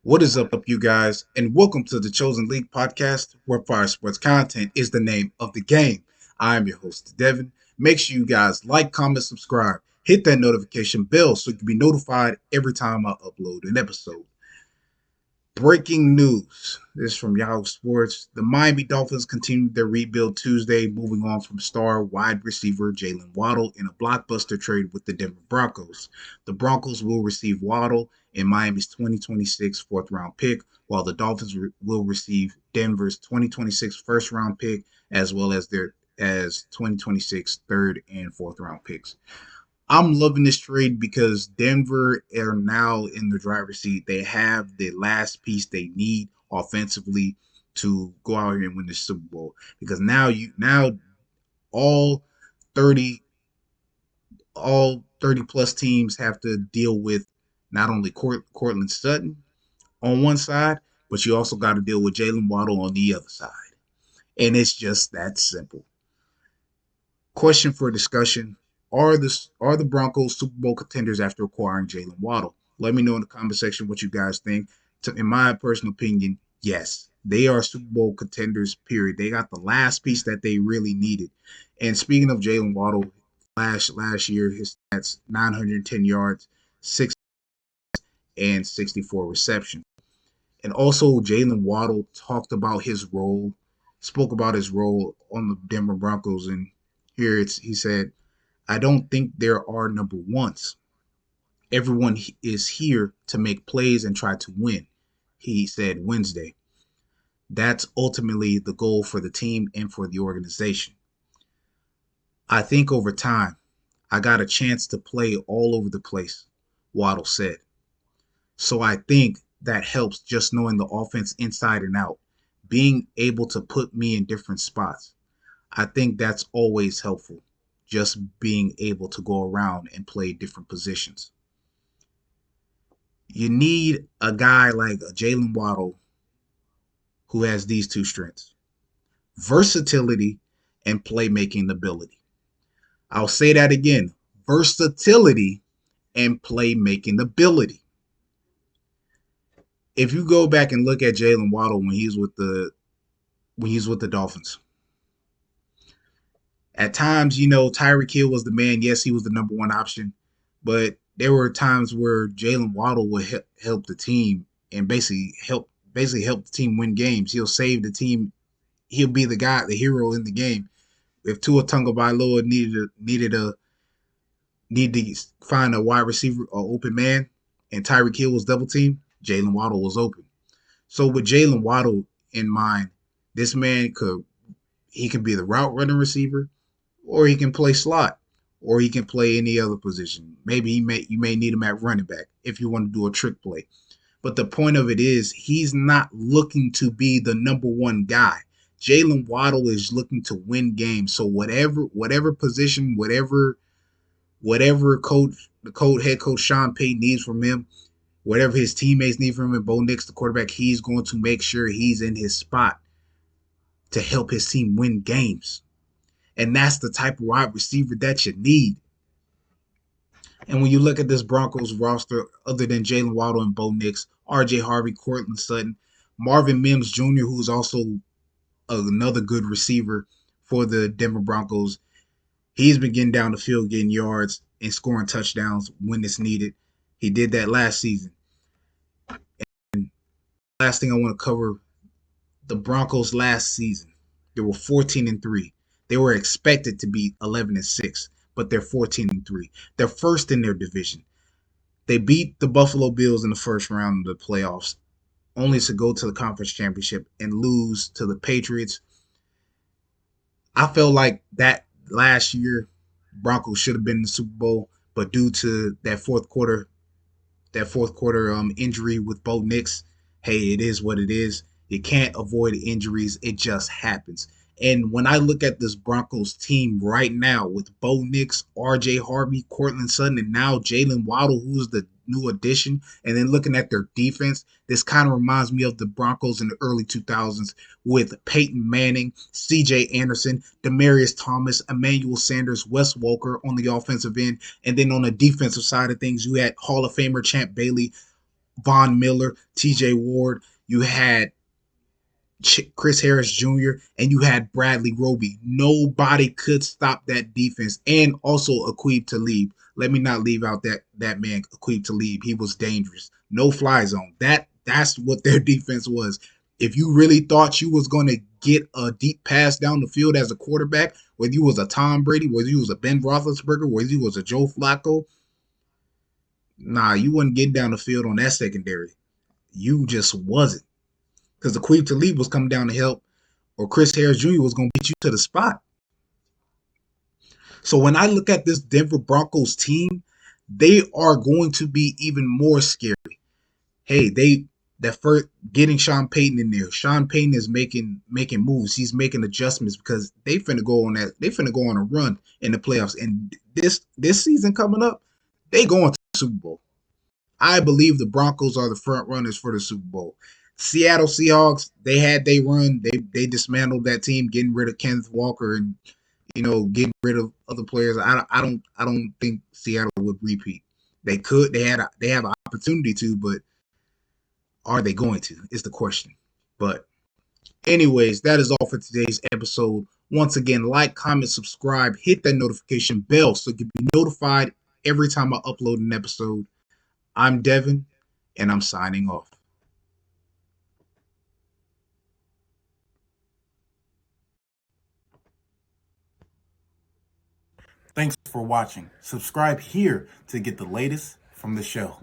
What is up, you guys, and welcome to the Chosen League podcast, where fire sports content is the name of the game. I am your host, Devin. Make sure you guys like, comment, subscribe, hit that notification bell so you can be notified every time I upload an episode. Breaking news. This is from Yahoo Sports. The Miami Dolphins continued their rebuild Tuesday, moving on from star wide receiver Jaylen Waddle in a blockbuster trade with the Denver Broncos. The Broncos will receive Waddle in Miami's 2026 fourth round pick, while the Dolphins will receive Denver's 2026 first round pick, as well as their 2026 third and fourth round picks. I'm loving this trade because Denver are now in the driver's seat. They have the last piece they need offensively to go out here and win the Super Bowl. Because now all 30 all 30 plus teams have to deal with not only Cortland Sutton on one side, but you also got to deal with Jaylen Waddle on the other side. And it's just that simple. Question for discussion: Are the Broncos Super Bowl contenders after acquiring Jaylen Waddle? Let me know in the comment section what you guys think. In my personal opinion, yes, they are Super Bowl contenders. Period. They got the last piece that they really needed. And speaking of Jaylen Waddle, last year his stats: 910 yards, 664 receptions. And also, Jaylen Waddle spoke about his role on the Denver Broncos, and he said, "I don't think there are number ones. Everyone is here to make plays and try to win," he said Wednesday. That's ultimately the goal for the team and for the organization. "I think over time, I got a chance to play all over the place," Waddle said. "So I think that helps, just knowing the offense inside and out, being able to put me in different spots. I think that's always helpful, just being able to go around and play different positions." You need a guy like a Jaylen Waddle who has these two strengths: versatility and playmaking ability. I'll say that again: versatility and playmaking ability. If you go back and look at Jaylen Waddle when he's with the Dolphins, at times, Tyreek Hill was the man. Yes, he was the number one option, but there were times where Jaylen Waddle would help the team and basically help the team win games. He'll save the team. He'll be the guy, the hero in the game. If Tua Tagovailoa needed to find a wide receiver or open man, and Tyreek Hill was double teamed, Jaylen Waddle was open. So with Jaylen Waddle in mind, this man could be the route running receiver, or he can play slot, or he can play any other position. Maybe you may need him at running back if you want to do a trick play. But the point of it is, he's not looking to be the number one guy. Jaylen Waddle is looking to win games. So whatever position, whatever head coach Sean Payton needs from him, whatever his teammates need from him, Bo Nix, the quarterback, he's going to make sure he's in his spot to help his team win games. And that's the type of wide receiver that you need. And when you look at this Broncos roster, other than Jaylen Waddle and Bo Nix, R.J. Harvey, Cortland Sutton, Marvin Mims Jr., who's also another good receiver for the Denver Broncos, he's been getting down the field, getting yards, and scoring touchdowns when it's needed. He did that last season. And last thing I want to cover, the Broncos last season, they were 14-3. They were expected to be 11-6, but they're 14-3. They're first in their division. They beat the Buffalo Bills in the first round of the playoffs, only to go to the conference championship and lose to the Patriots. I felt like that last year, Broncos should have been in the Super Bowl, but due to that fourth quarter injury with Bo Nix, hey, it is what it is. You can't avoid injuries. It just happens. And when I look at this Broncos team right now with Bo Nix, R.J. Harvey, Cortland Sutton, and now Jaylen Waddle, who's the new addition, and then looking at their defense, this kind of reminds me of the Broncos in the early 2000s with Peyton Manning, C.J. Anderson, Demaryius Thomas, Emmanuel Sanders, Wes Welker on the offensive end. And then on the defensive side of things, you had Hall of Famer Champ Bailey, Von Miller, TJ Ward. You had Chris Harris Jr., and you had Bradley Roby. Nobody could stop that defense. And also Aqib Talib. Let me not leave out that man, Aqib Talib. He was dangerous. No fly zone. That's what their defense was. If you really thought you was going to get a deep pass down the field as a quarterback, whether you was a Tom Brady, whether you was a Ben Roethlisberger, whether you was a Joe Flacco, nah, you wasn't getting down the field on that secondary. You just wasn't. Because the Aqib Talib was coming down to help, or Chris Harris Jr. was going to get you to the spot. So when I look at this Denver Broncos team, they are going to be even more scary. Hey, that first getting Sean Payton in there. Sean Payton is making moves. He's making adjustments because they finna go on that. They finna go on a run in the playoffs. And this season coming up, they going to the Super Bowl. I believe the Broncos are the front runners for the Super Bowl. Seattle Seahawks, they had they run. They dismantled that team, getting rid of Kenneth Walker and getting rid of other players. I don't think Seattle would repeat. They could. They have an opportunity to, but are they going to? Is the question. But anyways, that is all for today's episode. Once again, like, comment, subscribe, hit that notification bell so you can be notified every time I upload an episode. I'm Devin, and I'm signing off. Thanks for watching. Subscribe here to get the latest from the show.